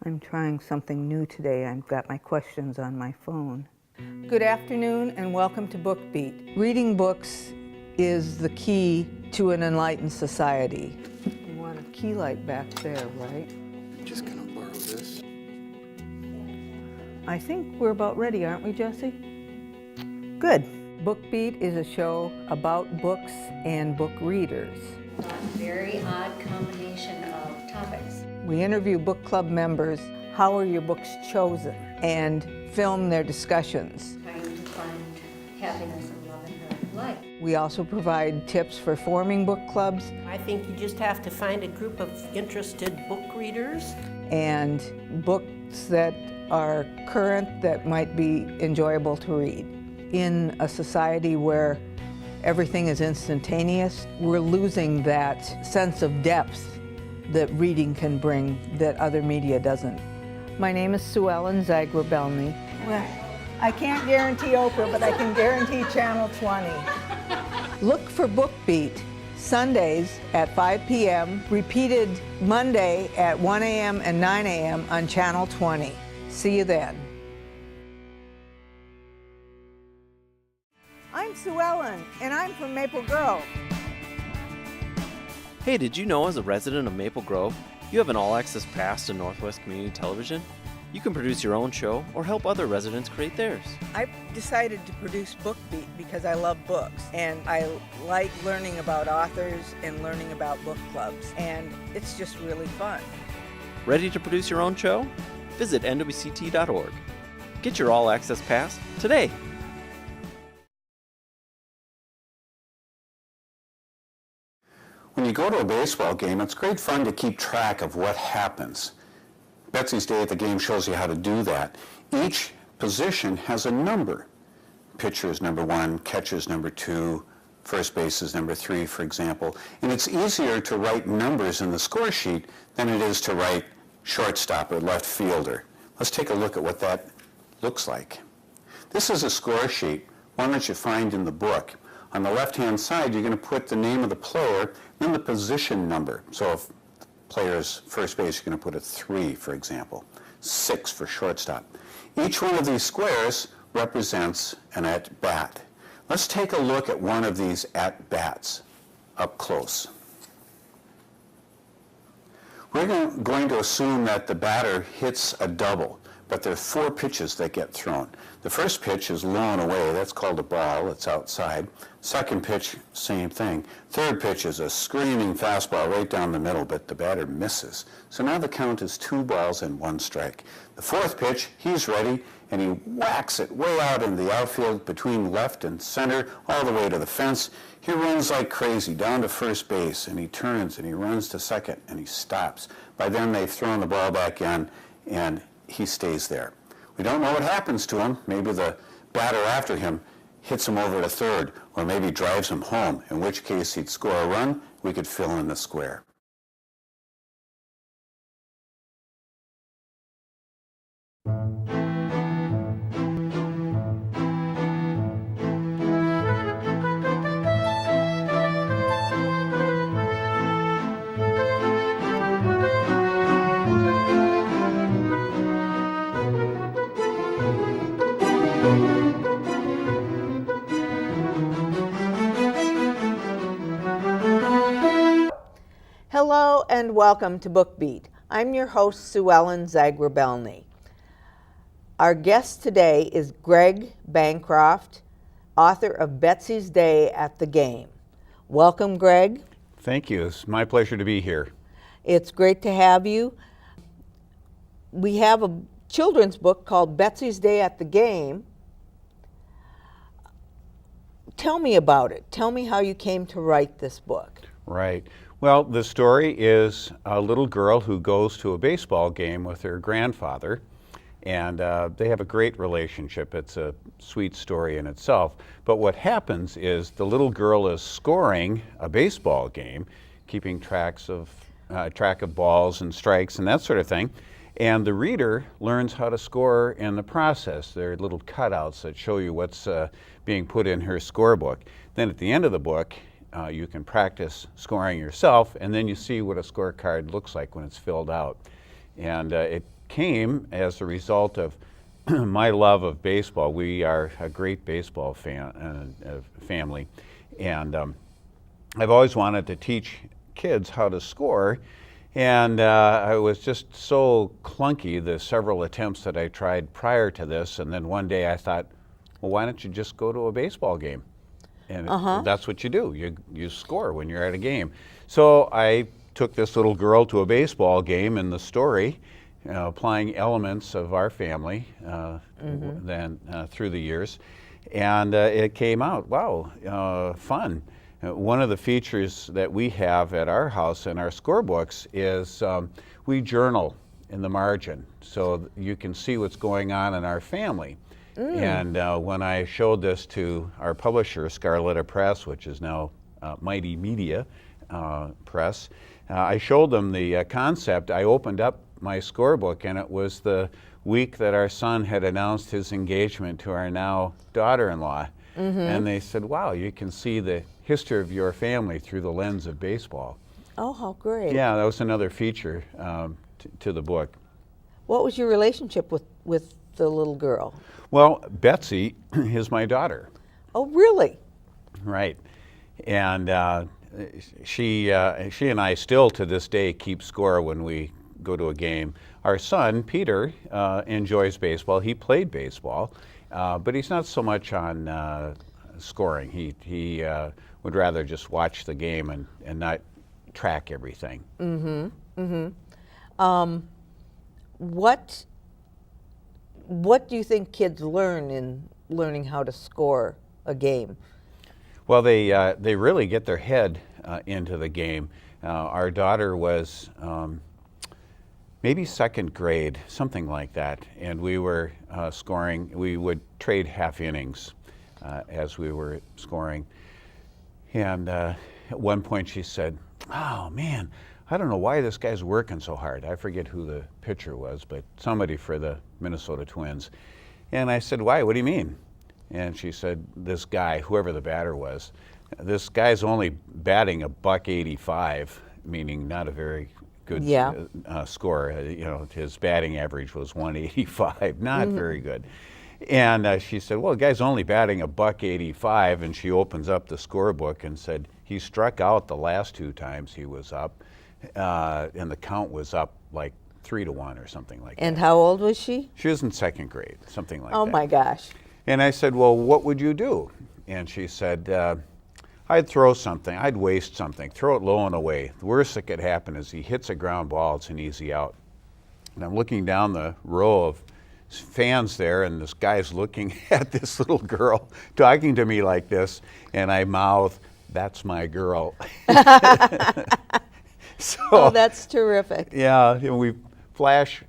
I'm trying something new today. I've got my questions on my phone. Good afternoon and welcome to BookBeat. Reading books is the key to an enlightened society. You want a key light back there, right? I'm just gonna borrow this. I think we're about ready, aren't we, Jesse? Good. BookBeat is a show about books and book readers. A very odd combination of topics. We interview book club members. How are your books chosen? And film their discussions. Trying to find happiness and love in her life. We also provide tips for forming book clubs I think you just have to find a group of interested book readers. and books that are current that might be enjoyable to read. In a society where everything is instantaneous, we're losing that sense of depth that reading can bring that other media doesn't. My name is Sue Ellen Zagrabelny. Well, I can't guarantee Oprah, but I can guarantee Channel 20. Look for BookBeat Sundays at 5 p.m., repeated Monday at 1 a.m. and 9 a.m. on Channel 20. See you then. I'm Sue Ellen, and I'm from Maple Grove. Hey, did you know as a resident of Maple Grove, you have an all-access pass to Northwest Community Television? You can produce your own show or help other residents create theirs. I decided to produce BookBeat because I love books, and I like learning about authors and learning about book clubs, and it's just really fun. Ready to produce your own show? Visit nwct.org. Get your all-access pass today. When you go to a baseball game, it's great fun to keep track of what happens. Betsy's Day at the Game shows you how to do that. Each position has a number. Pitcher is number 1, catcher is number 2, first base is number 3, for example. And it's easier to write numbers in the score sheet than it is to write shortstop or left fielder. Let's take a look at what that looks like. This is a score sheet, one that you find in the book. On the left-hand side, you're going to put the name of the player, then the position number. So if the player's first base, you're going to put a 3, for example, 6 for shortstop. Each one of these squares represents an at-bat. Let's take a look at one of these at-bats up close. We're going to assume that the batter hits a double, but there are 4 pitches that get thrown. The first pitch is low and away. That's called a ball. It's outside. Second pitch, same thing. Third pitch is a screaming fastball right down the middle, but the batter misses. So now the count is 2 balls and 1 strike. The fourth pitch, he's ready, and he whacks it way out in the outfield between left and center, all the way to the fence. He runs like crazy down to first base, and he turns, and he runs to second, and he stops. By then, they've thrown the ball back in, and he stays there. We don't know what happens to him. Maybe the batter after him hits him over to third, or maybe drives him home, in which case he'd score a run. We could fill in the square. Hello and welcome to BookBeat. I'm your host, Sue Ellen Zagrabelny. Our guest today is Greg Bancroft, author of Betsy's Day at the Game. Welcome, Greg. Thank you. It's my pleasure to be here. It's great to have you. We have a children's book called Betsy's Day at the Game. Tell me about it. Tell me how you came to write this book. Right. Well, the story is a little girl who goes to a baseball game with her grandfather, and they have a great relationship. It's a sweet story in itself. But what happens is the little girl is scoring a baseball game, keeping track of balls and strikes and that sort of thing. And the reader learns how to score in the process. There are little cutouts that show you what's being put in her scorebook. Then at the end of the book, you can practice scoring yourself, and then you see what a scorecard looks like when it's filled out. And it came as a result of my love of baseball. We are a great baseball family, and I've always wanted to teach kids how to score, and I was just so clunky the several attempts that I tried prior to this, and then one day I thought, well, why don't you just go to a baseball game? And that's what you do. You score when you're at a game. So I took this little girl to a baseball game in the story, applying elements of our family then through the years, and it came out, wow, fun. One of the features that we have at our house in our scorebooks is we journal in the margin so you can see what's going on in our family. And when I showed this to our publisher, Scarletta Press, which is now Mighty Media Press, I showed them the concept. I opened up my scorebook, and it was the week that our son had announced his engagement to our now daughter-in-law. And they said, wow, you can see the history of your family through the lens of baseball. Oh, how great. Yeah, that was another feature to the book. What was your relationship with the little girl? Well, Betsy is my daughter. Oh, really? Right. And she and I still to this day keep score when we go to a game. Our son, Peter, enjoys baseball. He played baseball, but he's not so much on scoring. He would rather just watch the game and not track everything. What do you think kids learn in learning how to score a game? Well, they really get their head into the game. Our daughter was maybe second grade, something like that, and we were scoring. We would trade half innings as we were scoring. And at one point she said, oh man, I don't know why this guy's working so hard. I forget who the pitcher was, but somebody for the Minnesota Twins. And I said, why? What do you mean? And she said, this guy, whoever the batter was, this guy's only batting $185, meaning not a very good score. You know, his batting average was 185, not very good. And she said, well, the guy's only batting $185, and she opens up the scorebook and said, he struck out the last 2 times he was up, and the count was up like 3-1 or something like that. And how old was she? She was in second grade, something like that. Oh my gosh. And I said, well, what would you do? And she said, I'd throw something, I'd waste something, throw it low and away. The worst that could happen is he hits a ground ball, it's an easy out. And I'm looking down the row of fans there, and this guy's looking at this little girl talking to me like this, and I mouth, that's my girl. So, oh, that's terrific. Yeah, we flash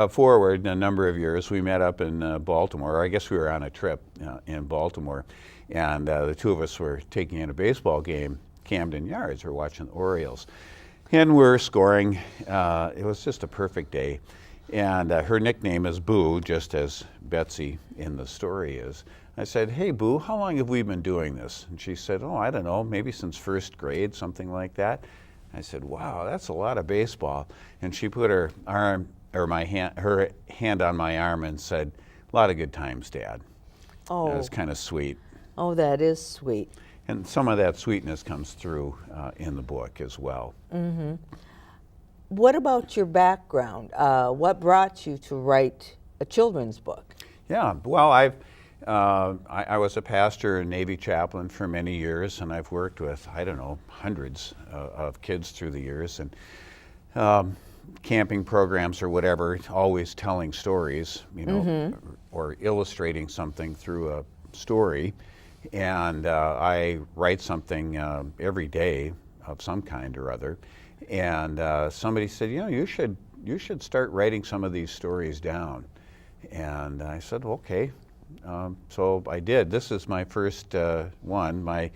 forward a number of years. We met up in Baltimore, or I guess we were on a trip in Baltimore, and the two of us were taking in a baseball game, Camden Yards. We're watching the Orioles, and we're scoring. It was just a perfect day, and her nickname is Boo, just as Betsy in the story is. I said, hey, Boo, how long have we been doing this? And she said, oh, I don't know, maybe since first grade, something like that. I said, wow, that's a lot of baseball. And she put her arm, or her hand on my arm and said, a lot of good times, Dad. Oh. That was kind of sweet. Oh, that is sweet. And some of that sweetness comes through in the book as well. Mm-hmm. What about your background? What brought you to write a children's book? Yeah, well, I was a pastor and Navy chaplain for many years, and I've worked with, I don't know, hundreds of kids through the years, and camping programs or whatever, always telling stories, you know, or illustrating something through a story. And I write something every day of some kind or other. And somebody said, you know, you should start writing some of these stories down. And I said, okay. So I did. This is my first one. My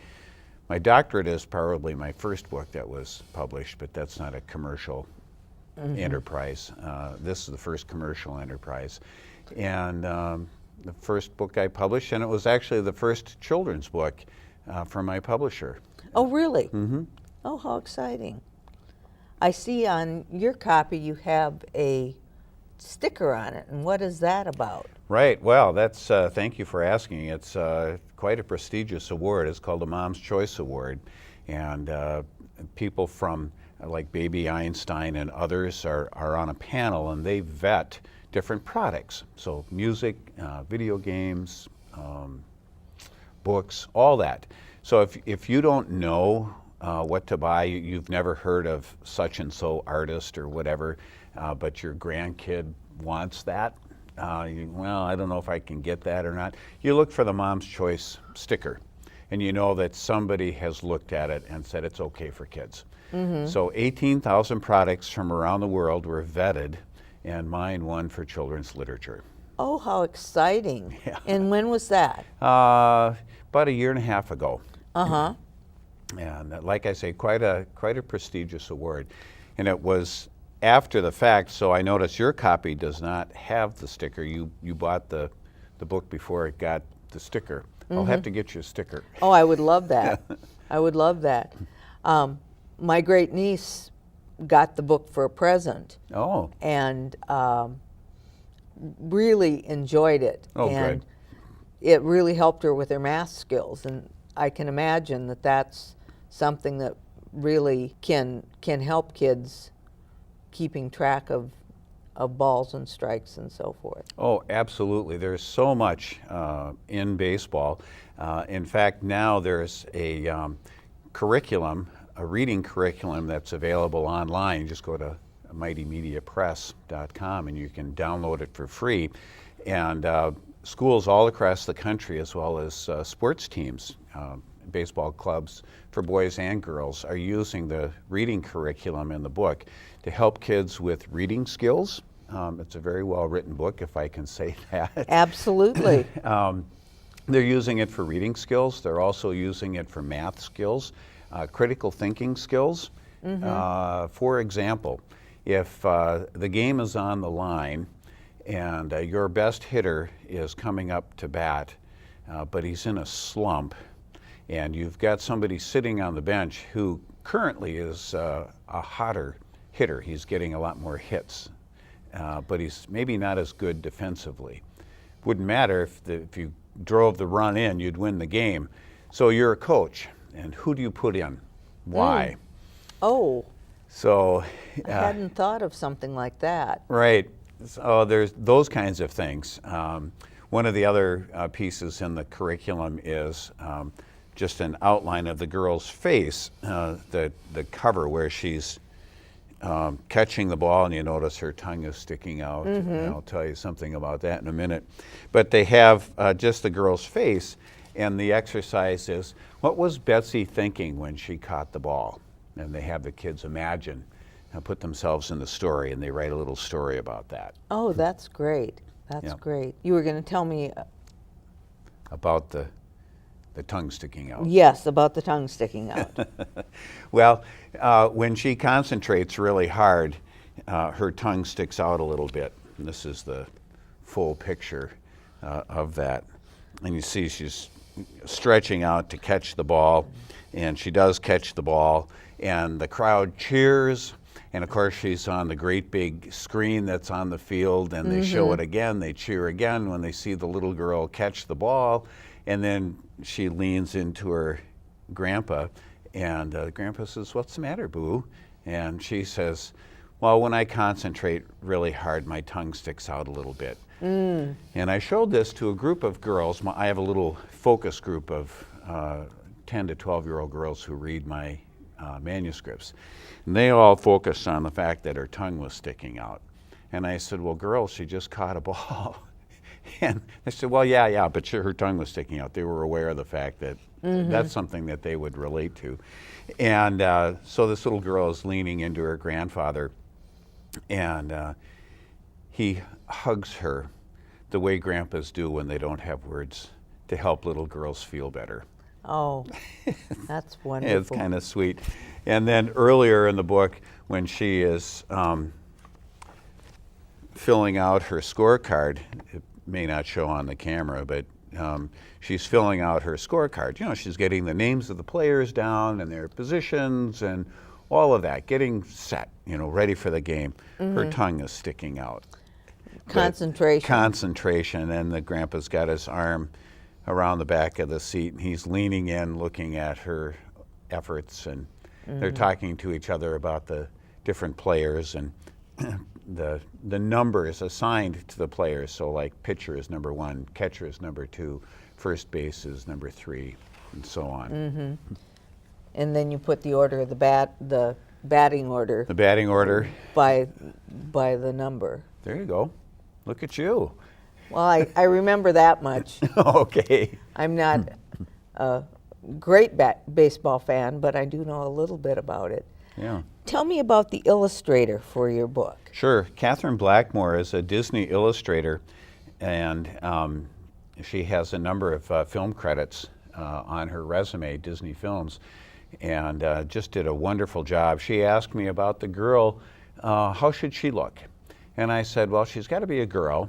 doctorate is probably my first book that was published, but that's not a commercial enterprise. This is the first commercial enterprise. And the first book I published, and it was actually the first children's book from my publisher. Oh, really? Mm-hmm. Oh, how exciting. I see on your copy you have a sticker on it, and what is that about? Right. Well, that's thank you for asking. It's quite a prestigious award. It's called the Mom's Choice Award, and people from like Baby Einstein and others are on a panel, and they vet different products. So music, video games, books, all that. So if you don't know what to buy, you've never heard of such and so artist or whatever, but your grandkid wants that, well, I don't know if I can get that or not. You look for the Mom's Choice sticker, and you know that somebody has looked at it and said it's okay for kids. So 18,000 products from around the world were vetted, and mine won for children's literature. Oh, how exciting. Yeah. And when was that? About a year and a half ago. Uh-huh. And like I say, quite a prestigious award. And it was after the fact, so I noticed your copy does not have the sticker. You bought the book before it got the sticker. I'll have to get you a sticker. Oh, I would love that. I would love that. My great niece got the book for a present. Oh. And really enjoyed it. Oh, and good. It really helped her with her math skills. And I can imagine that that's something that really can help kids keeping track of balls and strikes and so forth. Oh, absolutely. There's so much in baseball. In fact, now there's a curriculum, a reading curriculum that's available online. You just go to mightymediapress.com and you can download it for free. And schools all across the country, as well as sports teams, baseball clubs for boys and girls, are using the reading curriculum in the book to help kids with reading skills. It's a very well written book, if I can say that. Absolutely. They're using it for reading skills. They're also using it for math skills, critical thinking skills. For example, if the game is on the line and your best hitter is coming up to bat, but he's in a slump, and you've got somebody sitting on the bench who currently is a hotter hitter. He's getting a lot more hits, but he's maybe not as good defensively. Wouldn't matter if you drove the run in, you'd win the game. So you're a coach, and who do you put in? Why? Oh, So I hadn't thought of something like that. right. So there's those kinds of things. One of the other pieces in the curriculum is just an outline of the girl's face, the cover where she's catching the ball, and you notice her tongue is sticking out. And I'll tell you something about that in a minute. But they have just the girl's face, and the exercise is, what was Betsy thinking when she caught the ball? And they have the kids imagine and put themselves in the story, and they write a little story about that. Oh, that's great. That's Yeah. great. You were going to tell me, About the tongue sticking out. yes, about the tongue sticking out. Well, when she concentrates really hard, her tongue sticks out a little bit. And this is the full picture of that. And you see she's stretching out to catch the ball, and she does catch the ball, and the crowd cheers. And of course, she's on the great big screen that's on the field, and they show it again. They cheer again when they see the little girl catch the ball. And then she leans into her grandpa, and grandpa says, "What's the matter, Boo?" And she says, "Well, when I concentrate really hard, my tongue sticks out a little bit." And I showed this to a group of girls. I have a little focus group of 10 to 12-year-old girls who read my manuscripts. And they all focused on the fact that her tongue was sticking out. And I said, "Well, girls, she just caught a ball." And they said, "Well, yeah, but her tongue was sticking out." They were aware of the fact that that's something that they would relate to. And so this little girl is leaning into her grandfather, and he hugs her the way grandpas do when they don't have words to help little girls feel better. Oh, that's wonderful. It's kind of sweet. And then earlier in the book, when she is filling out her scorecard, it may not show on the camera, but she's filling out her scorecard. You know, she's getting the names of the players down and their positions and all of that, getting set, you know, ready for the game. Her tongue is sticking out. Concentration. Concentration, and the grandpa's got his arm around the back of the seat, and he's leaning in, looking at her efforts, and they're talking to each other about the different players and the numbers assigned to the players. So like pitcher is number 1, catcher is number 2, first base is number 3, and so on. And then you put the order of the batting order. The batting order. By the number. There you go. Look at you. Well, I remember that much. Okay. I'm not a great baseball fan, but I do know a little bit about it. Yeah. Tell me about the illustrator for your book. Sure. Catherine Blackmore is a Disney illustrator, and she has a number of film credits on her resume, Disney Films, and just did a wonderful job. She asked me about the girl, how should she look? And I said, well, she's got to be a girl,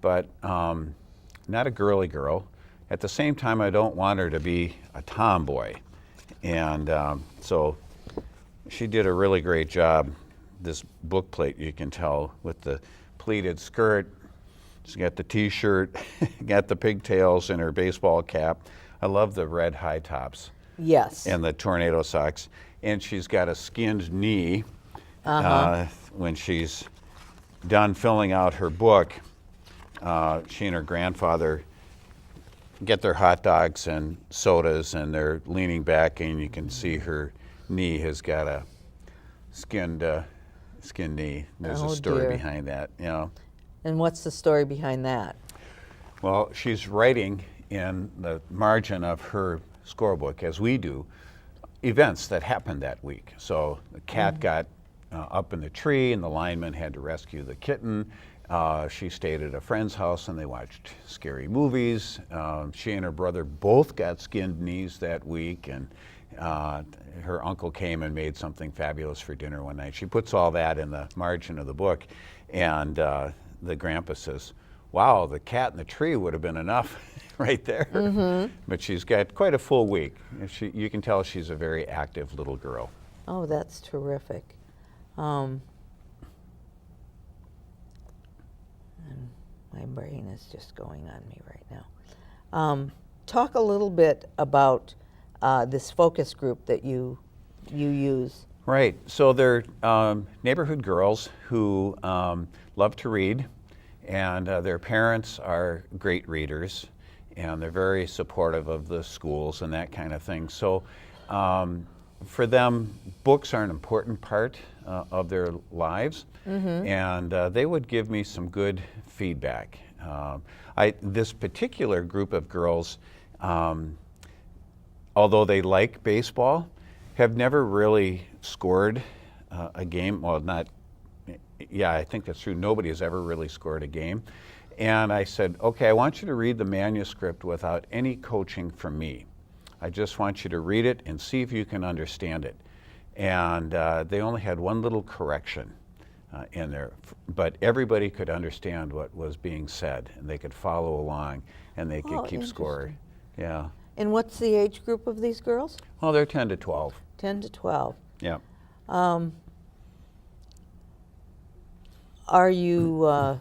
but not a girly girl. At the same time, I don't want her to be a tomboy. And so she did a really great job. This book plate, you can tell, with the pleated skirt. She's got the t-shirt, got the pigtails in her baseball cap. I love the red high tops. Yes. And the tornado socks. And she's got a skinned knee when she's done filling out her book. She and her grandfather get their hot dogs and sodas, and they're leaning back, and you can see her knee has got a skinned knee. There's a story behind that, you know. And what's the story behind that? Well, she's writing in the margin of her scorebook, as we do, events that happened that week. So the cat got up in the tree, and the lineman had to rescue the kitten. She stayed at a friend's house, and they watched scary movies. She and her brother both got skinned knees that week, and her uncle came and made something fabulous for dinner one night. She puts all that in the margin of the book, and the grandpa says, wow, the cat in the tree would have been enough right there. But she's got quite a full week. You can tell she's a very active little girl. Oh, that's terrific. And my brain is just going on me right now. Talk a little bit about this focus group that you use. Right. So they're neighborhood girls who love to read, and their parents are great readers, and they're very supportive of the schools and that kind of thing. So for them, books are an important part of their lives, and they would give me some good feedback. This particular group of girls, although they like baseball, have never really scored a game. Well, I think that's true. Nobody has ever really scored a game. And I said, okay, I want you to read the manuscript without any coaching from me. I just want you to read it and see if you can understand it. And they only had one little correction in there, but everybody could understand what was being said, and they could follow along, and they could keep score. Yeah. And what's the age group of these girls? Well, they're 10 to 12. 10 to 12. Yeah. Are you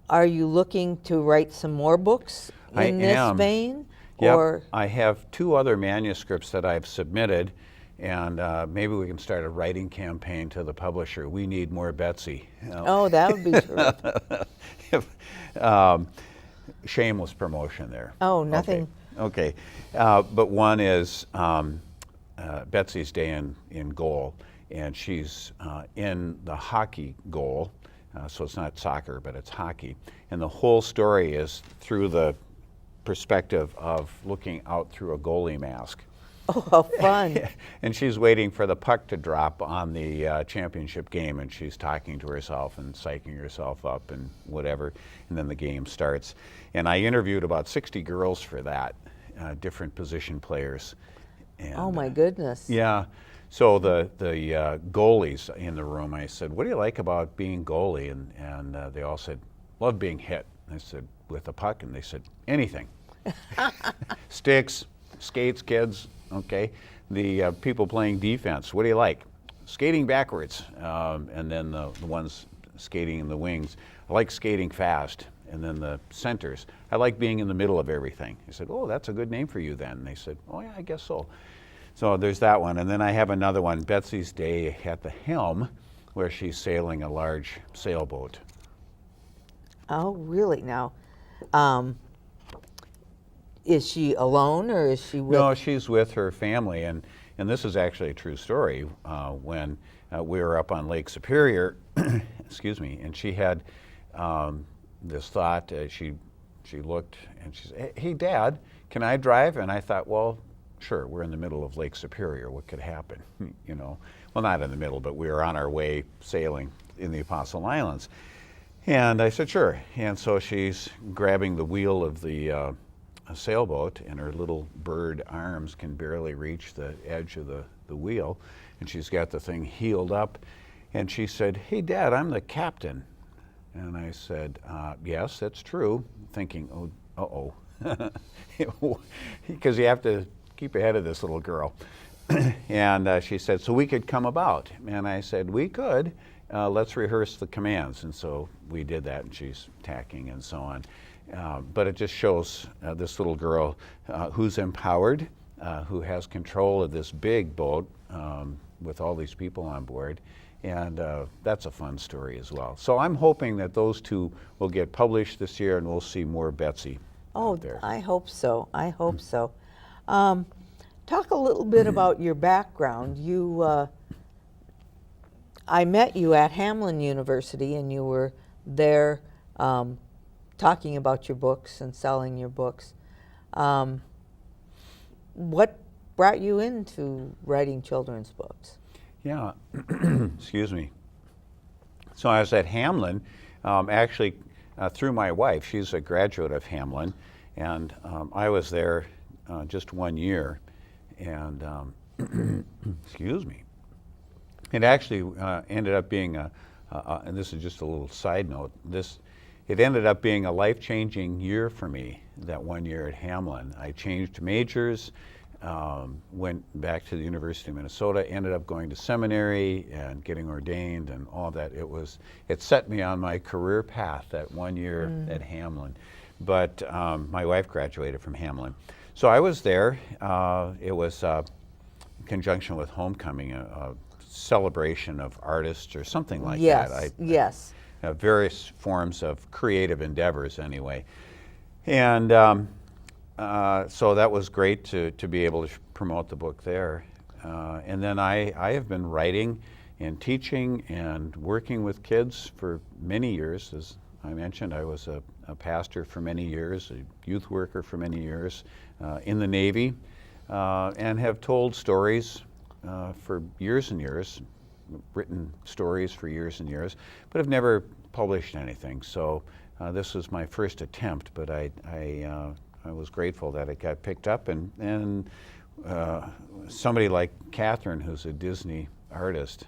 looking to write some more books in this vein? Yep. Or I have 2 other manuscripts that I've submitted, and maybe we can start a writing campaign to the publisher. We need more Betsy. You know? Oh, that would be terrific. Shameless promotion there. Oh, nothing. Okay. But one is Betsy's Day in Goal, and she's in the hockey goal. So it's not soccer, but it's hockey. And the whole story is through the perspective of looking out through a goalie mask. Oh, how fun. And she's waiting for the puck to drop on the championship game, and she's talking to herself and psyching herself up and whatever, and then the game starts. And I interviewed about 60 girls for that, different position players. And, oh my goodness. Yeah. So the goalies in the room, I said, what do you like about being goalie? And they all said, love being hit. I said, with a puck? And they said, anything. Sticks, skates, kids, okay. The people playing defense, what do you like? Skating backwards. And then the ones skating in the wings. I like skating fast. And then the centers. I like being in the middle of everything. I said, oh, that's a good name for you then. And they said, oh yeah, I guess so. So there's that one. And then I have another one, Betsy's Day at the Helm, where she's sailing a large sailboat. Oh, really? Now, is she alone or is she with? No, she's with her family. And this is actually a true story. When we were up on Lake Superior, excuse me, and she had this thought, she looked and she said, hey Dad, can I drive? And I thought, well, sure, we're in the middle of Lake Superior, what could happen? You know, well, not in the middle, but we were on our way sailing in the Apostle Islands. And I said, sure. And so she's grabbing the wheel of the sailboat, and her little bird arms can barely reach the edge of the wheel, and she's got the thing heeled up, and she said, hey Dad, I'm the captain. And I said, yes, that's true, thinking, oh, uh-oh, because you have to keep ahead of this little girl. And she said, so we could come about. And I said, we could, let's rehearse the commands. And so we did that, and she's tacking and so on. But it just shows this little girl who's empowered, who has control of this big boat with all these people on board. And that's a fun story as well. So I'm hoping that those two will get published this year, and we'll see more Betsy out there. I hope so. I hope so. Talk a little bit about your background. I met you at Hamline University, and you were there talking about your books and selling your books. What brought you into writing children's books? Yeah, excuse me. So I was at Hamline, actually through my wife. She's a graduate of Hamline, and I was there just 1 year. And excuse me. It actually ended up being and this is just a little side note. It ended up being a life-changing year for me. That 1 year at Hamline, I changed majors. Went back to the University of Minnesota, ended up going to seminary and getting ordained and all that. It set me on my career path that 1 year at Hamline. But my wife graduated from Hamline. So I was there. It was in conjunction with homecoming, a celebration of artists or something like that. Yes. Various forms of creative endeavors anyway. And so that was great to be able to promote the book there. And then I have been writing and teaching and working with kids for many years. As I mentioned, I was a pastor for many years, a youth worker for many years in the Navy, and have told stories for years and years, written stories for years and years, but have never published anything. So this was my first attempt, but I was grateful that it got picked up, and somebody like Catherine, who's a Disney artist,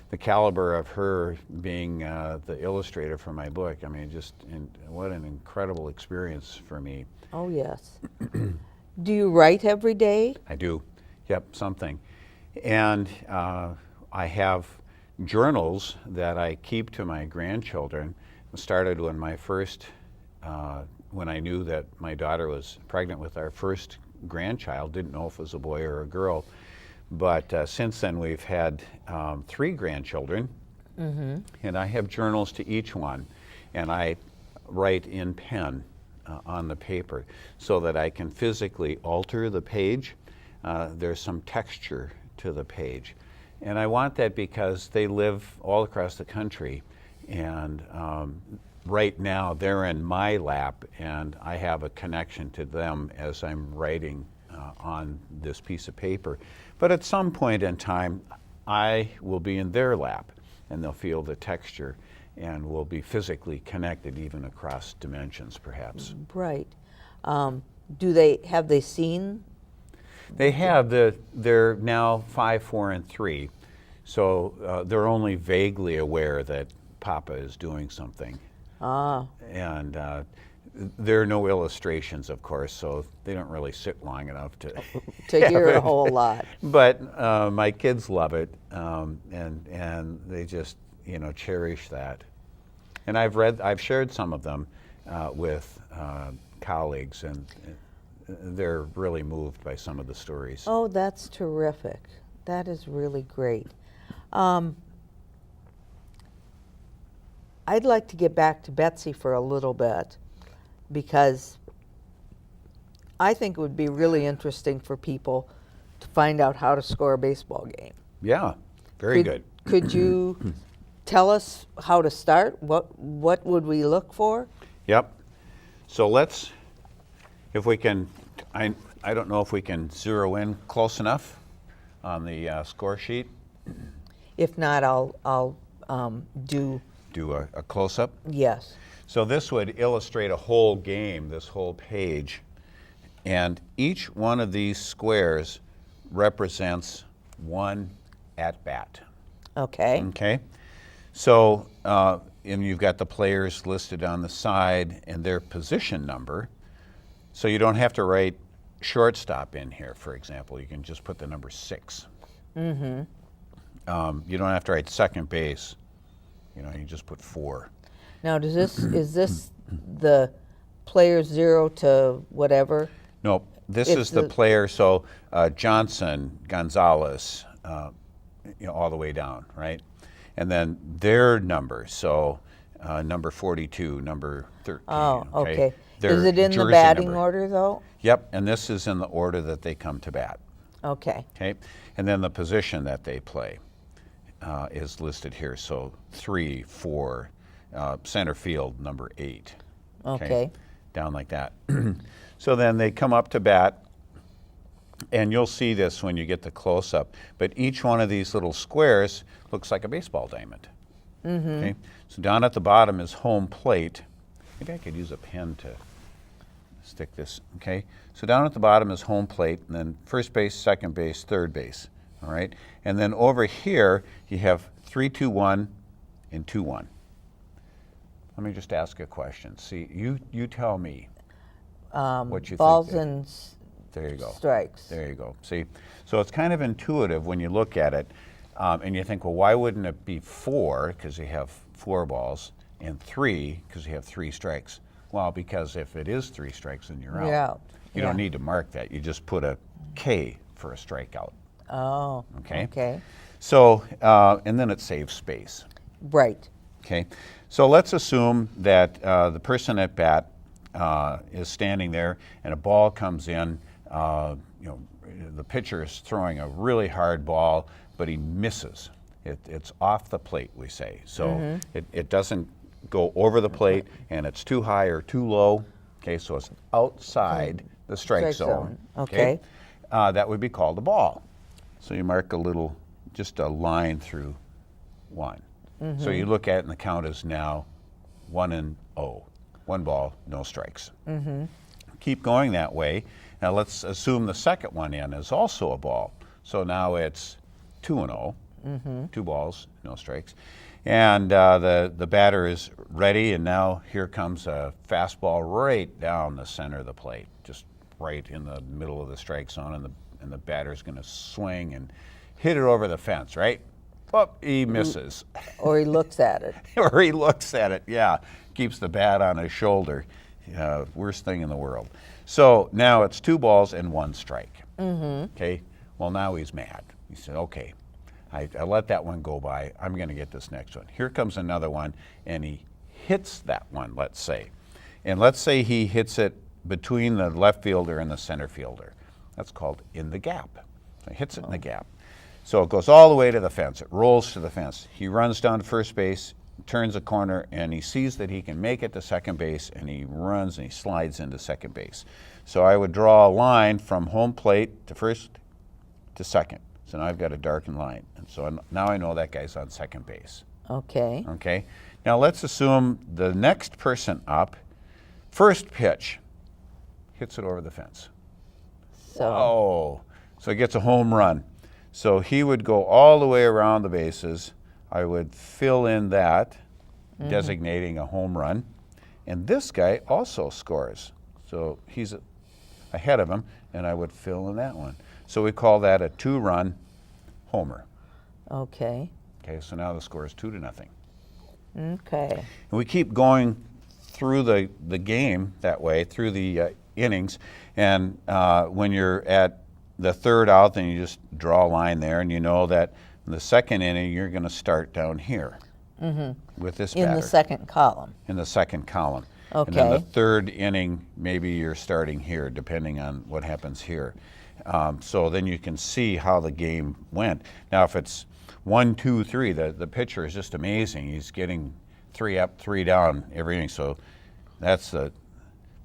the caliber of her being the illustrator for my book, I mean, what an incredible experience for me. Oh, yes. Do you write every day? I do. Yep, something. And I have journals that I keep to my grandchildren. It started when when I knew that my daughter was pregnant with our first grandchild, didn't know if it was a boy or a girl. But since then we've had 3 grandchildren, and I have journals to each one, and I write in pen on the paper so that I can physically alter the page. There's some texture to the page. And I want that because they live all across the country, and right now they're in my lap, and I have a connection to them as I'm writing on this piece of paper. But at some point in time, I will be in their lap, and they'll feel the texture, and we'll be physically connected even across dimensions, perhaps. Right. Have they seen? They have. They're now 5, 4, and 3, so they're only vaguely aware that Papa is doing something. And there are no illustrations, of course, so they don't really sit long enough to hear a whole lot. But my kids love it, and they just cherish that. And I've shared some of them with colleagues, and they're really moved by some of the stories. Oh, that's terrific. That is really great. I'd like to get back to Betsy for a little bit, because I think it would be really interesting for people to find out how to score a baseball game. Yeah, very good. Could you tell us how to start? What would we look for? Yep. So let's, if we can, I don't know if we can zero in close enough on the score sheet. If not, I'll do. Do a close-up. Yes. So this would illustrate a whole game, this whole page. And each one of these squares represents one at-bat. Okay. Okay. So, and you've got the players listed on the side and their position number. So you don't have to write shortstop in here, for example. You can just put the number 6. Mm-hmm. You don't have to write second base. You know, you just put 4. Now, is this the player 0 to whatever? No, this is the player. So Johnson, Gonzalez, all the way down, right? And then their number. So number 42, number 13. Oh, okay. Their Is it in the jersey batting number. order, though? Yep, and this is in the order that they come to bat. Okay. Okay, and then the position that they play is listed here. So 3, 4, center field, number 8. Okay. Down like that. So then they come up to bat, and you'll see this when you get the close-up, but each one of these little squares looks like a baseball diamond. Mm-hmm. Okay? So down at the bottom is home plate. Maybe I could use a pen to stick this, okay? So down at the bottom is home plate, and then first base, second base, third base, all right? And then over here, you have 3, 2, 1, and 2, 1. Let me just ask a question. See, you tell me what you Balls think. and There you go. strikes. There you go. See, so it's kind of intuitive when you look at it, and you think, well, why wouldn't it be 4, because you have 4 balls, and 3, because you have 3 strikes? Well, because if it is 3 strikes, then you're out. You're out. You don't need to mark that. You just put a K for a strikeout. Oh. Okay. Okay. So, and then it saves space. Right. Okay. So let's assume that the person at bat is standing there, and a ball comes in. The pitcher is throwing a really hard ball, but he misses. It's off the plate, we say. So it doesn't go over the plate, and it's too high or too low. Okay, so it's outside the strike zone. Okay. That would be called a ball. So you mark just a line through 1. So you look at it, and the count is now 1-0. 1 ball, no strikes. Keep going that way. Now let's assume the second one in is also a ball. So now it's 2-0. 2 balls, no strikes. And the batter is ready, and now here comes a fastball right down the center of the plate, just right in the middle of the strike zone, and the batter's going to swing and hit it over the fence, right? Oh, he misses. Or he looks at it. Or he looks at it, yeah. Keeps the bat on his shoulder. Worst thing in the world. So now it's 2 balls and 1 strike. Okay, well, now he's mad. He said, okay, I let that one go by. I'm going to get this next one. Here comes another one, and he hits that one, let's say. And let's say he hits it between the left fielder and the center fielder. That's called in the gap. So he hits it in the gap. So it goes all the way to the fence. It rolls to the fence. He runs down to first base, turns a corner, and he sees that he can make it to second base, and he runs and he slides into second base. So I would draw a line from home plate to first to second. So now I've got a darkened line. And so now I know that guy's on second base. Okay. Okay. Now let's assume the next person up, first pitch, hits it over the fence. So he gets a home run. So he would go all the way around the bases. I would fill in that, designating a home run. And this guy also scores. So he's ahead of him, and I would fill in that one. So we call that a 2-run homer. Okay. Okay, so now the score is 2-0. Okay. And we keep going through the game that way, through the innings, and when you're at the third out, then you just draw a line there, and you know that in the second inning you're going to start down here with this batter. In the second column. In the second column. Okay. And then the third inning, maybe you're starting here, depending on what happens here. So then you can see how the game went. Now, if it's 1, 2, 3, the pitcher is just amazing. He's getting 3 up, 3 down every inning. So that's the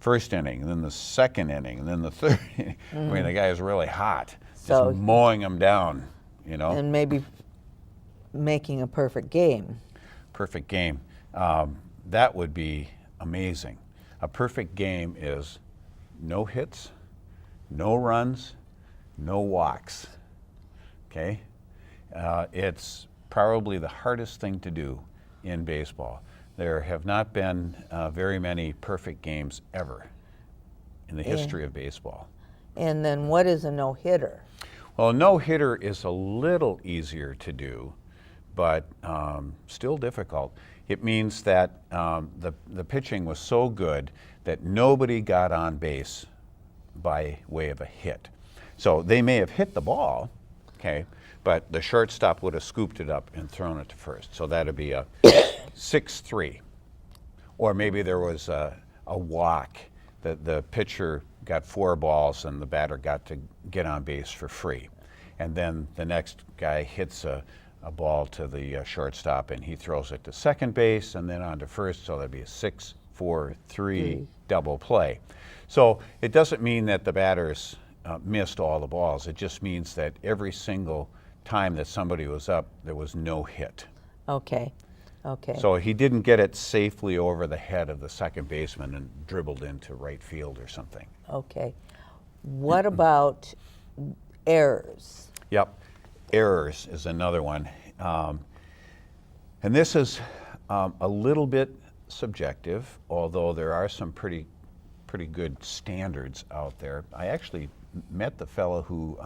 first inning, and then the second inning, and then the third inning. I mean, the guy is really hot, So- just mowing them down, you know. And maybe making a perfect game. Perfect game. That would be amazing. A perfect game is no hits, no runs, no walks. Okay? It's probably the hardest thing to do in baseball. There have not been very many perfect games ever in the history of baseball. And then what is a no-hitter? Well, a no-hitter is a little easier to do, but still difficult. It means that the pitching was so good that nobody got on base by way of a hit. So they may have hit the ball, okay, but the shortstop would have scooped it up and thrown it to first. So that would be a 6-3. Or maybe there was a walk. The pitcher got 4 balls and the batter got to get on base for free. And then the next guy hits a ball to the shortstop and he throws it to second base and then on to first. So that'd be a 6-4-3 double play. So it doesn't mean that the batters missed all the balls. It just means that every single time that somebody was up, there was no hit. Okay. Okay. So he didn't get it safely over the head of the second baseman and dribbled into right field or something. Okay. What about errors? Yep. Errors is another one. And this is a little bit subjective, although there are some pretty good standards out there. I actually met the fellow who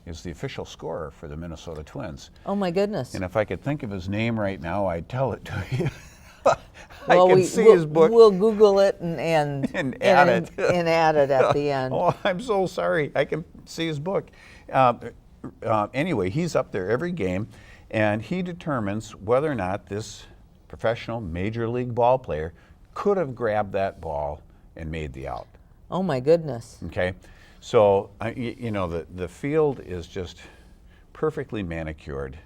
is the official scorer for the Minnesota Twins. Oh my goodness. And if I could think of his name right now, I'd tell it to you. Well, I can see his book. We'll Google it and add it. And add it at the end. Oh, I'm so sorry. I can see his book. Anyway, he's up there every game, and he determines whether or not this professional major league ball player could have grabbed that ball and made the out. Oh my goodness. Okay, so you know the field is just perfectly manicured.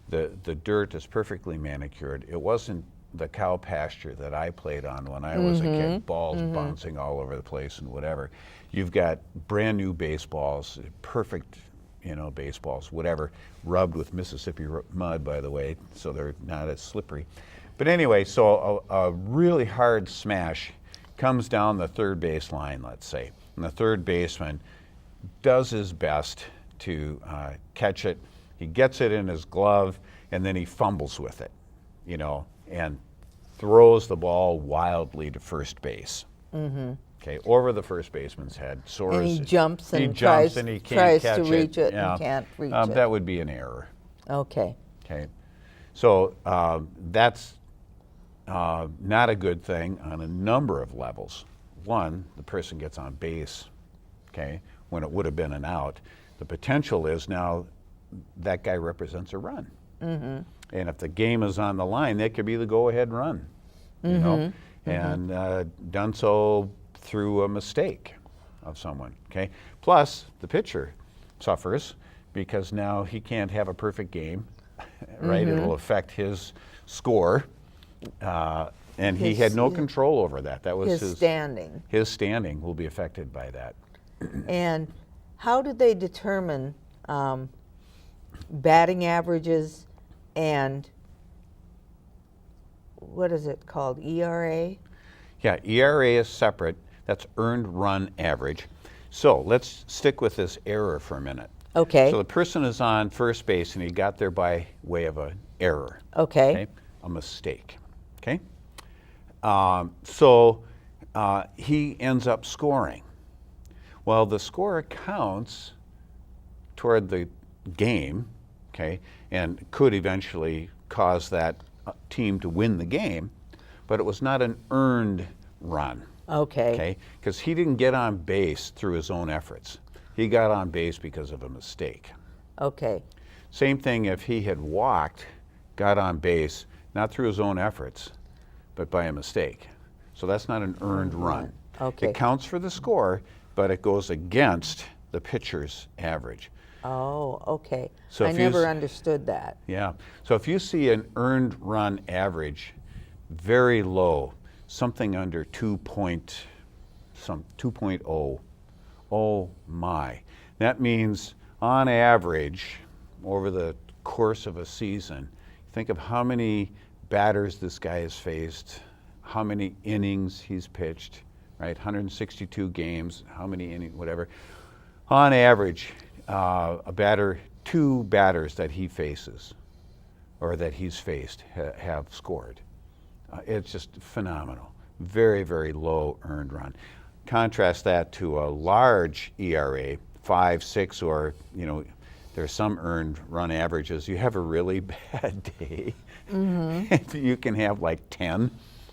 The dirt is perfectly manicured. It wasn't the cow pasture that I played on when I was a kid, balls bouncing all over the place and whatever. You've got brand new baseballs, perfect, you know, baseballs, whatever, rubbed with Mississippi mud, by the way, so they're not as slippery. But anyway, so a really hard smash comes down the third base line, let's say, and the third baseman does his best to catch it. He gets it in his glove, and then he fumbles with it, you know, and throws the ball wildly to first base. Okay, over the first baseman's head. Soars. And he jumps and tries and he can't tries to catch reach it Yeah. and can't reach it. That would be an error. Okay. Okay, so that's not a good thing on a number of levels. One, the person gets on base, okay, when it would have been an out. The potential is now that guy represents a run. And if the game is on the line, that could be the go-ahead run, you know, and done so through a mistake of someone, okay? Plus, the pitcher suffers because now he can't have a perfect game, right? It'll affect his score, and he had no control over that. That was His standing. His standing will be affected by that. And how did they determine batting averages and what is it called, ERA? Yeah, ERA is separate. That's earned run average. So let's stick with this error for a minute. Okay. So the person is on first base and he got there by way of an error. Okay. A mistake. Okay. So he ends up scoring. Well, the score counts toward the game, okay, and could eventually cause that team to win the game, but it was not an earned run. Okay. Because he didn't get on base through his own efforts. He got on base because of a mistake. Okay. Same thing if he had walked, got on base, not through his own efforts, but by a mistake. So that's not an earned run. Okay. It counts for the score, but it goes against the pitcher's average. Oh, okay. So I if you never s- understood that. Yeah. So if you see an earned run average very low, something under 2.0, oh my. That means on average, over the course of a season, think of how many batters this guy has faced, how many innings he's pitched, right? 162 games, how many innings, whatever. On average, two batters that he faces or that he's faced have scored. It's just phenomenal. Very, very low earned run. Contrast that to a large ERA, 5, 6, or, there's some earned run averages. You have a really bad day, you can have like 10.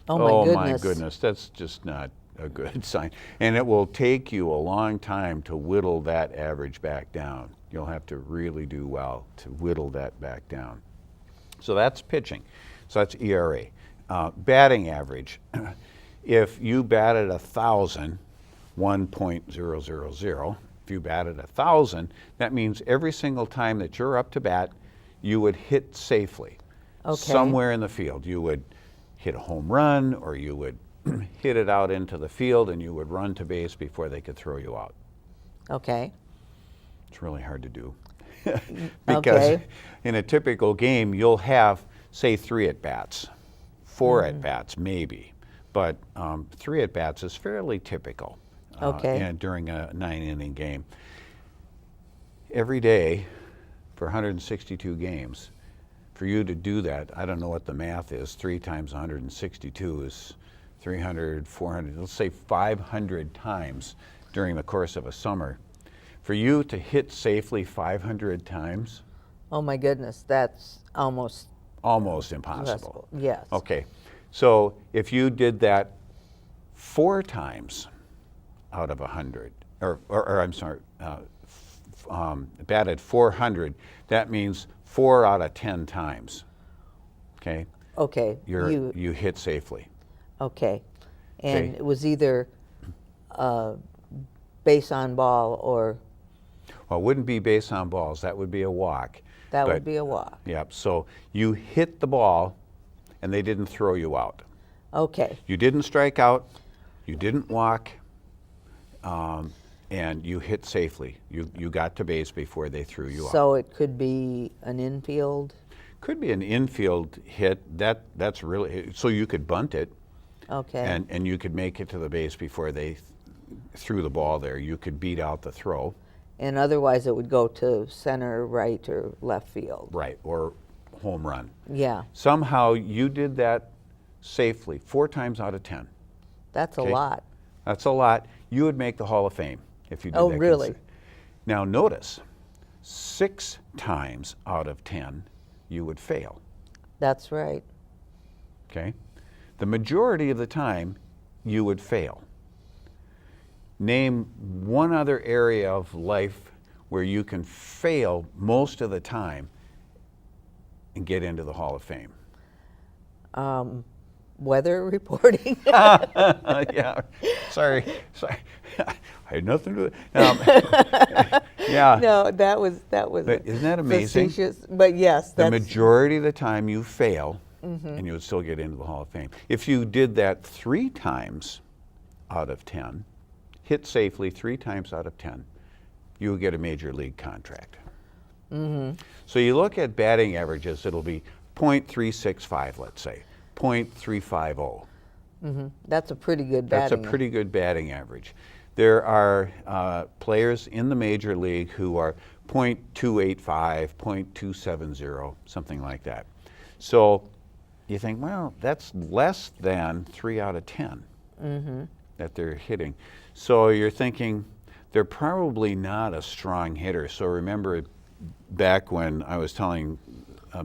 Oh my my goodness. goodness, that's just not a good sign. And it will take you a long time to whittle that average back down. You'll have to really do well to whittle that back down. So that's pitching. So that's ERA. Batting average. If you batted 1,000, 1.000, if you batted 1,000, that means every single time that you're up to bat, you would hit safely. Okay. Somewhere in the field. You would hit a home run, or you would hit it out into the field, and you would run to base before they could throw you out. Okay. It's really hard to do. Because in a typical game, you'll have, say, 3 at-bats, 4 at-bats maybe, but 3 at-bats is fairly typical and during a 9-inning game. Every day for 162 games, for you to do that, I don't know what the math is, 3 times 162 is 300, 400, let's say 500 times during the course of a summer. For you to hit safely 500 times, Oh my goodness, that's almost impossible. Yes. Okay, so if you did that 4 times out of 100, or I'm sorry, batted 400, that means 4 out of 10 times. Okay, Okay. you hit safely. Okay. And Okay. it was either base on ball or Well, it wouldn't be base on balls. That would be a walk. that But- would be a walk. Yep. So you hit the ball, and they didn't throw you out. Okay. You didn't strike out. You didn't walk. And you hit safely. You got to base before they threw you out. So it could be an infield. Could be an infield hit. That's really so you could bunt it, Okay. and you could make it to the base before they threw the ball there. You could beat out the throw, And otherwise it would go to center, right, or left field. right, or home run. Yeah. Somehow you did that safely 4 times out of 10. That's a Okay. lot. That's a lot. You would make the Hall of Fame if you did Oh, that. really? Now notice, 6 times out of 10 you would fail. That's right. Okay? The majority of the time you would fail. Name one other area of life where you can fail most of the time and get into the Hall of Fame. Weather reporting. Yeah, sorry. I had nothing to do with it. Yeah. No, that was But isn't that amazing? facetious. But yes, The that's majority of the time you fail, and you would still get into the Hall of Fame. If you did that 3 times out of 10, hit safely 3 times out of 10, you would get a major league contract. So you look at batting averages, it'll be .365, let's say, .350. that's a pretty good That's batting. a pretty good batting average. There are players in the major league who are .285, .270, something like that. So you think, well, that's less than 3 out of 10 that they're hitting. So you're thinking they're probably not a strong hitter. So remember back when I was telling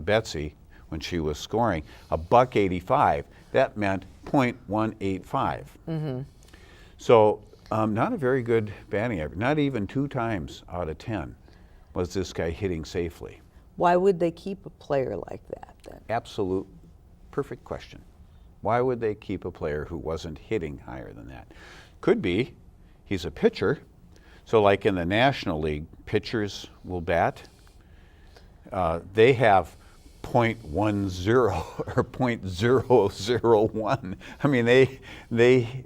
Betsy, when she was scoring. $1.85, that meant .185. So not a very good batting average. Not even 2 times out of 10 was this guy hitting safely. Why would they keep a player like that then? Absolute perfect question. Why would they keep a player who wasn't hitting higher than that? Could be he's a pitcher. So like in the National League, pitchers will bat. They have .10 or .001. I mean,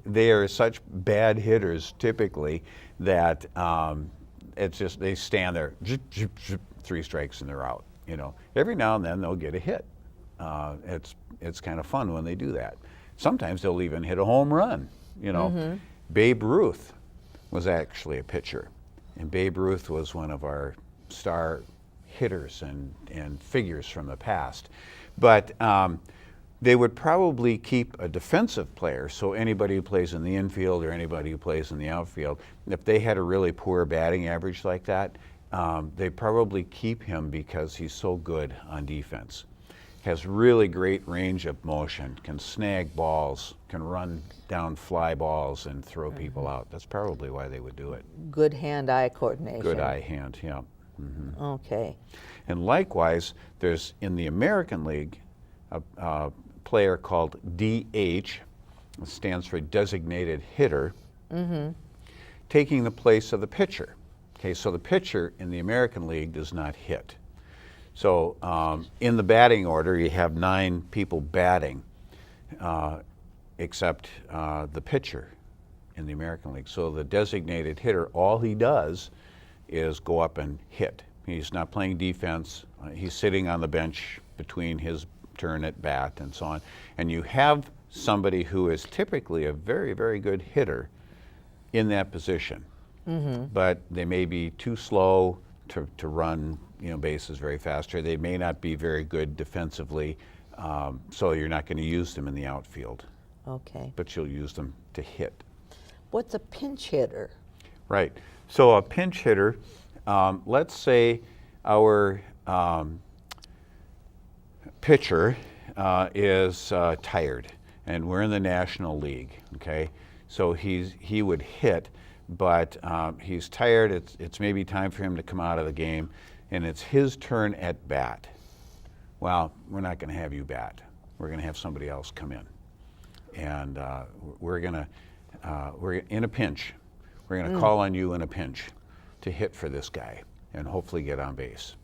they are such bad hitters typically that it's just they stand there, 3 strikes and they're out. You know, every now and then they'll get a hit. It's kind of fun when they do that. Sometimes they'll even hit a home run. You know, Babe Ruth was actually a pitcher, and Babe Ruth was one of our star hitters and figures from the past. But they would probably keep a defensive player, so anybody who plays in the infield or anybody who plays in the outfield, if they had a really poor batting average like that, they probably keep him because he's so good on defense. Has really great range of motion, can snag balls, can run down fly balls and throw people out. That's probably why they would do it. Good hand-eye coordination. Good eye-hand, yeah. Okay. And likewise, there's in the American League a player called DH, it stands for designated hitter, taking the place of the pitcher. Okay, so the pitcher in the American League does not hit. So in the batting order, you have 9 people batting, except the pitcher in the American League. So the designated hitter, all he does is go up and hit. He's not playing defense. He's sitting on the bench between his turn at bat and so on. And you have somebody who is typically a very, very good hitter in that position. But they may be too slow to run bases very fast, or they may not be very good defensively, so you're not going to use them in the outfield. Okay. But you'll use them to hit. What's a pinch hitter? Right. So a pinch hitter, let's say our pitcher is tired, and we're in the National League. Okay, so he would hit, but he's tired. It's maybe time for him to come out of the game, and it's his turn at bat. Well, we're not going to have you bat. We're going to have somebody else come in, and we're in a pinch. We're going to call on you in a pinch to hit for this guy and hopefully get on base.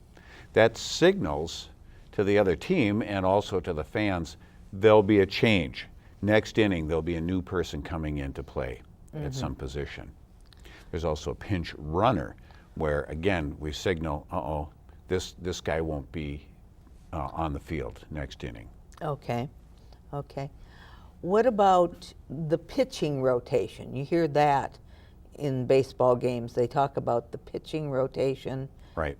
That signals to the other team and also to the fans there'll be a change. Next inning, there'll be a new person coming in to play at some position. There's also a pinch runner where, again, we signal, this guy won't be on the field next inning. Okay. Okay. What about the pitching rotation? You hear that in baseball games. They talk about the pitching rotation. Right.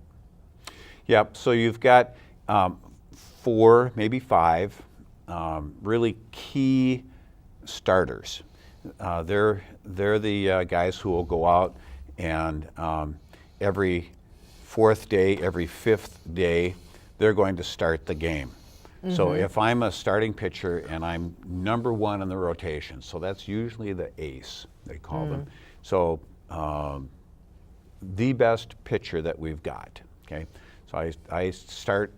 Yep. So you've got 4, maybe 5 really key starters. They're the guys who will go out and every 4th day, every 5th day, they're going to start the game. So if I'm a starting pitcher and I'm number 1 in the rotation, so that's usually the ace, they call them. So the best pitcher that we've got, okay? So I start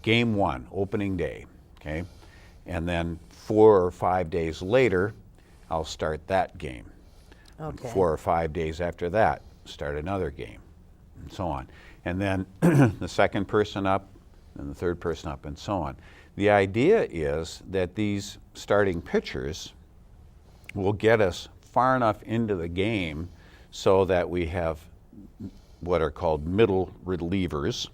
game 1, opening day, okay? And then 4 or 5 days later, I'll start that game. Okay. 4 or 5 days after that, start another game, and so on. And then the second person up, and the 3rd person up, and so on. The idea is that these starting pitchers will get us far enough into the game so that we have what are called middle relievers.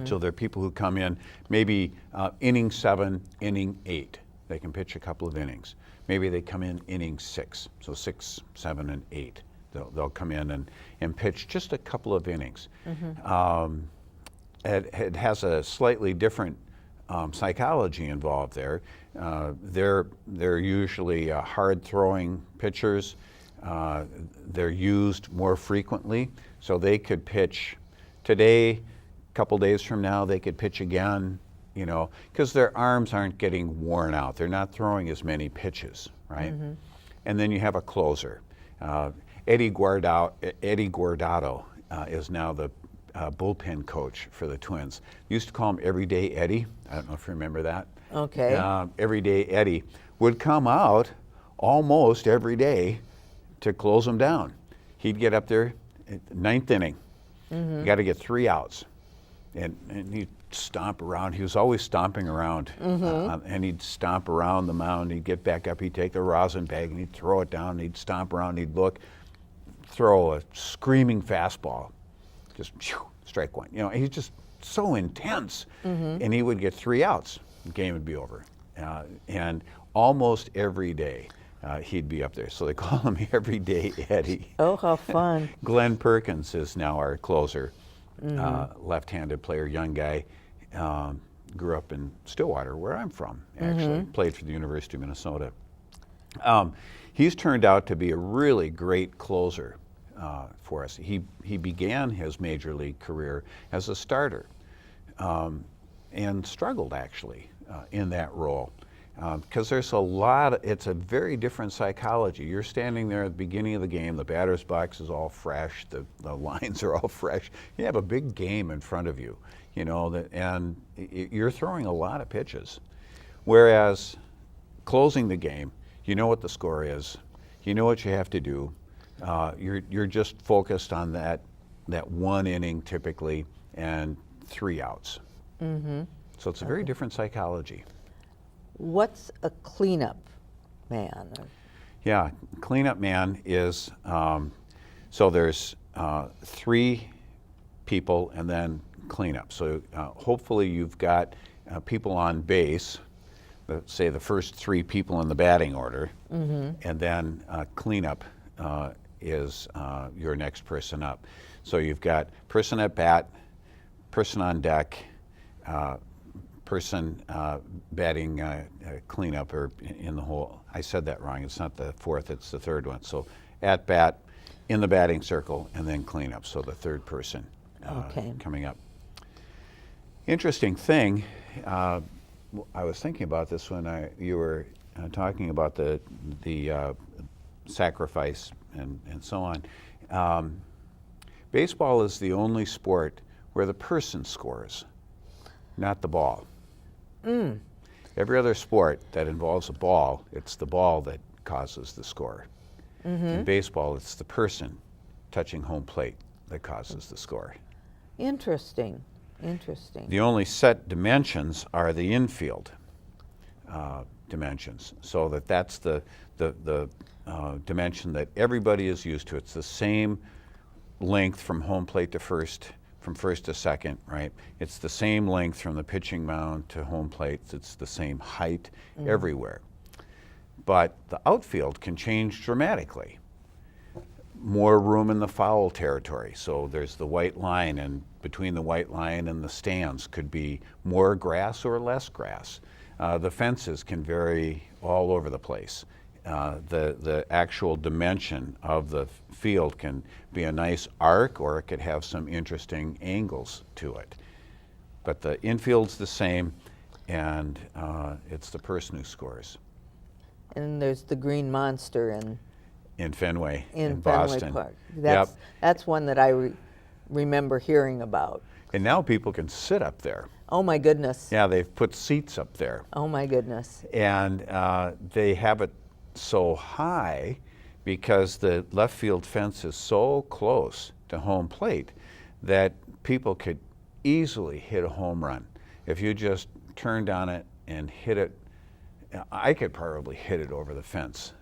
So they're people who come in maybe inning 7, inning 8. They can pitch a couple of innings. Maybe they come in inning 6, so 6, 7, and 8. They'll come in and pitch just a couple of innings. It has a slightly different psychology involved there. They're usually hard-throwing pitchers. They're used more frequently, so they could pitch today. A couple days from now, they could pitch again. you know, because their arms aren't getting worn out. They're not throwing as many pitches, right? And then you have a closer. Eddie Guardado is now the bullpen coach for the Twins. Used to call him Everyday Eddie. I don't know if you remember that. Okay. Everyday Eddie would come out almost every day to close them down. He'd get up there, ninth inning. You got to get 3 outs. And he'd stomp around. He was always stomping around. And he'd stomp around the mound. He'd get back up. He'd take the rosin bag and he'd throw it down. He'd stomp around. He'd look, throw a screaming fastball. Just strike one. You know, he's just so intense. And he would get 3 outs. The game would be over. And almost every day he'd be up there. So they call him Everyday Eddie. Oh, how fun. Glenn Perkins is now our closer. Left-handed player, young guy. Grew up in Stillwater, where I'm from, actually. Played for the University of Minnesota. He's turned out to be a really great closer for us. He began his major league career as a starter and struggled, actually, in that role. Because there's it's a very different psychology. You're standing there at the beginning of the game, the batter's box is all fresh, the lines are all fresh. You have a big game in front of you, you know, and you're throwing a lot of pitches. Whereas closing the game, you know what the score is, you know what you have to do. You're just focused on that 1 inning typically and 3 outs. So it's a very different psychology. What's a cleanup man? Yeah, cleanup man is, so there's 3 people and then cleanup. So hopefully you've got people on base, say the first 3 people in the batting order, and then cleanup is your next person up. So you've got person at bat, person on deck, person batting cleanup or in the hole. I said that wrong. It's not the 4th, it's the 3rd one. So at bat, in the batting circle, and then cleanup. So the 3rd person coming up. Interesting thing, I was thinking about this when you were talking about the sacrifice and so on. Baseball is the only sport where the person scores, not the ball. Every other sport that involves a ball, it's the ball that causes the score. In baseball, it's the person touching home plate that causes the score. Interesting. The only set dimensions are the infield dimensions, so that's the dimension that everybody is used to. It's the same length from home plate to first, from first to second, right? It's the same length from the pitching mound to home plate. It's the same height everywhere. But the outfield can change dramatically. More room in the foul territory. So there's the white line, and between the white line and the stands could be more grass or less grass. The fences can vary all over the place. The actual dimension of the field can be a nice arc, or it could have some interesting angles to it. But the infield's the same, and it's the person who scores. And there's the Green Monster in Fenway, in Fenway Boston. Park. Yep. That's one that I remember hearing about. And now people can sit up there. Oh my goodness. Yeah, they've put seats up there. Oh my goodness. And they have it so high because the left field fence is so close to home plate that people could easily hit a home run. If you just turned on it and hit it, I could probably hit it over the fence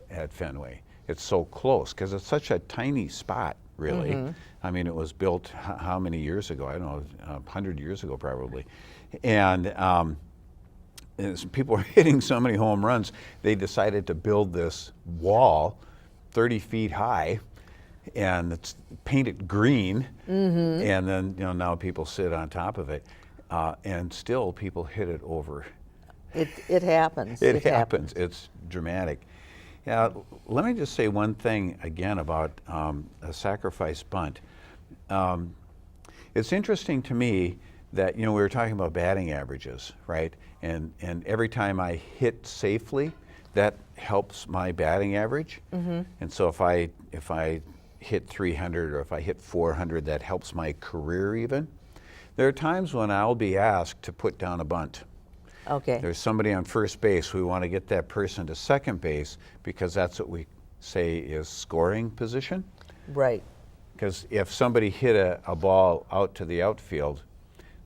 at Fenway. It's so close because it's such a tiny spot, really. I mean, it was built how many years ago? I don't know, 100 years ago probably. And as people were hitting so many home runs, they decided to build this wall 30 feet high, and it's painted green, and then now people sit on top of it, and still people hit it over. It happens. It happens. It's dramatic. Let me just say one thing again about a sacrifice bunt. It's interesting to me that, we were talking about batting averages, right? And every time I hit safely, that helps my batting average. And so if I hit 300 or if I hit 400, that helps my career even. There are times when I'll be asked to put down a bunt. Okay. There's somebody on first base. We want to get that person to second base because that's what we say is scoring position. Right. Because if somebody hit a ball out to the outfield,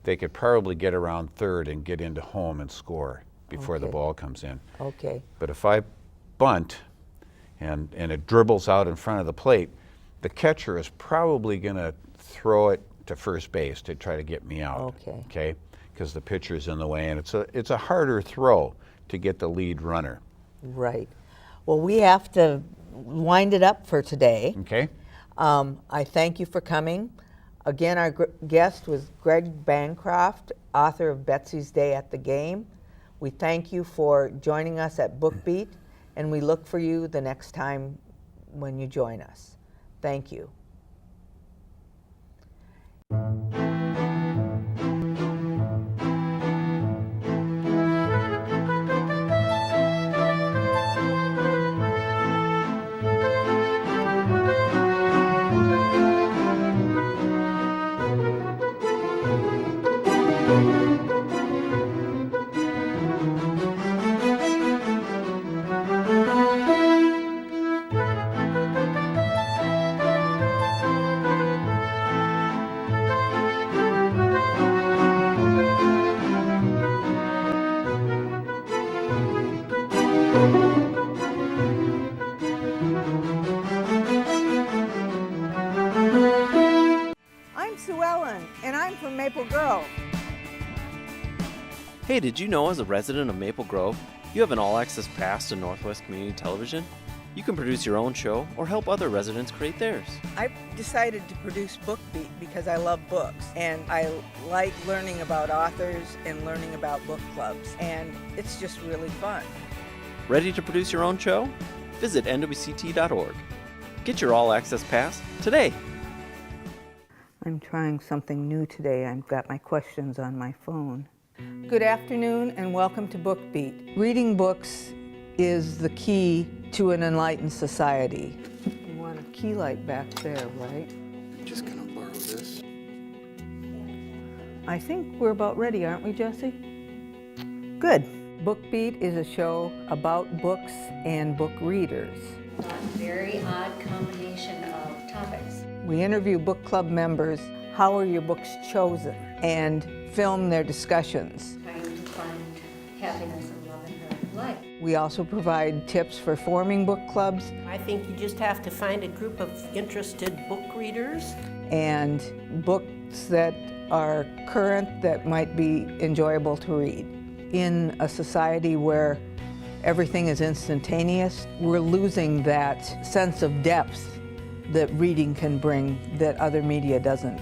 they could probably get around third and get into home and score before the ball comes in. Okay. But if I bunt and it dribbles out in front of the plate, the catcher is probably going to throw it to first base to try to get me out. Okay. Because the pitcher's in the way, and it's a harder throw to get the lead runner. Right. Well, we have to wind it up for today. Okay. I thank you for coming. Again, our guest was Greg Bancroft, author of Betsy's Day at the Game. We thank you for joining us at BookBeat, and we look for you the next time when you join us. Thank you. I'm Sue Ellen, and I'm from Maple Grove. Hey, did you know as a resident of Maple Grove, you have an all-access pass to Northwest Community Television? You can produce your own show or help other residents create theirs. I've decided to produce BookBeat because I love books, and I like learning about authors and learning about book clubs, and it's just really fun. Ready to produce your own show? Visit nwct.org. Get your all-access pass today. I'm trying something new today. I've got my questions on my phone. Good afternoon and welcome to BookBeat. Reading books is the key to an enlightened society. You want a key light back there, right? Just gonna borrow this. I think we're about ready, aren't we, Jesse? Good. BookBeat is a show about books and book readers. A very odd combination of topics. We interview book club members. How are your books chosen? And film their discussions. Trying to find happiness and love in her life. We also provide tips for forming book clubs I think you just have to find a group of interested book readers. and books that are current that might be enjoyable to read. In a society where everything is instantaneous, we're losing that sense of depth that reading can bring that other media doesn't.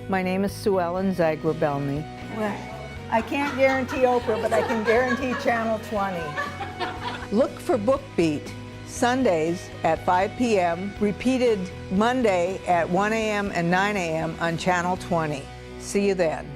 My name is Sue Ellen Zagrabelny. Well, I can't guarantee Oprah, but I can guarantee Channel 20. Look for BookBeat Sundays at 5 p.m., repeated Monday at 1 a.m. and 9 a.m. on Channel 20. See you then.